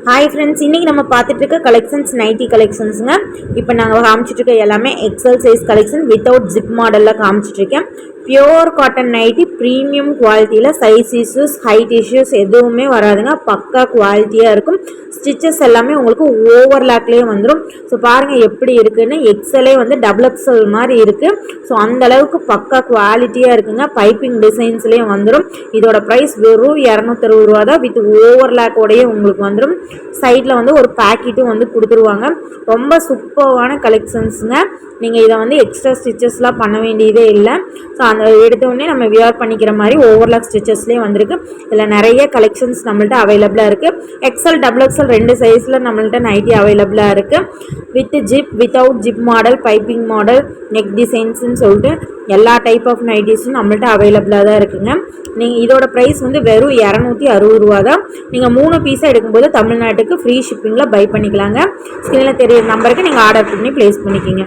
Hi friends, இன்றைக்கி நம்ம பார்த்துட்டு இருக்க கலெக்ஷன்ஸ் நைட்டி கலெக்ஷன்ஸுங்க. இப்போ நாங்கள் காமிச்சிட்ருக்க எல்லாமே XL size collection without zip மாடலில் காமிச்சிட்ருக்கேன். பியோர் காட்டன் நைட்டி ப்ரீமியம் குவாலிட்டியில் சைஸ் இஷ்யூஸ் ஹைட் இஷ்யூஸ் எதுவுமே வராதுங்க. பக்கா குவாலிட்டியாக இருக்கும். ஸ்டிச்சஸ் எல்லாமே உங்களுக்கு ஓவர்லாக்லேயே வந்துடும். ஸோ பாருங்கள் எப்படி இருக்குதுன்னு. எக்ஸலே வந்து டபுள் எக்ஸல் மாதிரி இருக்குது. ஸோ அந்தளவுக்கு பக்கா குவாலிட்டியாக இருக்குங்க. பைப்பிங் டிசைன்ஸ்லேயும் வந்துடும். இதோட ப்ரைஸ் வெறும் 260 ரூபா தான். வித் ஓவர்லாக்கோடையே உங்களுக்கு வந்துடும். சைடில் வந்து ஒரு பேக்கெட்டும் வந்து கொடுத்துருவாங்க. ரொம்ப சூப்பரான கலெக்ஷன்ஸுங்க. நீங்கள் இதை வந்து எக்ஸ்ட்ரா ஸ்டிச்சஸ்லாம் பண்ண வேண்டியதே இல்லை. ஸோ அந்த எடுத்தோடனே நம்ம வியர் பண்ணிக்கிற மாதிரி ஓவர்லாக் ஸ்டிச்சஸ்லேயே வந்திருக்கு. இதில் நிறைய கலெக்ஷன்ஸ் நம்மள்ட்ட அவைலபிளாக இருக்குது. எக்ஸல் டபுள் எக்ஸல் 2 சைஸில் நம்மள்ட்ட நைட்டி அவைலபிளாக இருக்குது. With zip without zip model, piping model, neck டிசைன்ஸ்ன்னு சொல்லிட்டு எல்லா டைப் ஆஃப் நைட்டிஸும் நம்மள்ட்ட அவைலபிளாக தான் இருக்குங்க. நீங்கள் இதோட ப்ரைஸ் வந்து வெறும் 260 ரூபா தான். நீங்கள் 3 பீஸாக எடுக்கும்போது தமிழ்நாட்டுக்கு ஃப்ரீ ஷிப்பிங்கில் பை பண்ணிக்கலாங்க. ஸ்க்ரீனில் தெரியுற நம்பருக்கு நீங்கள் ஆர்டர் பண்ணி ப்ளேஸ் பண்ணிக்கிங்க.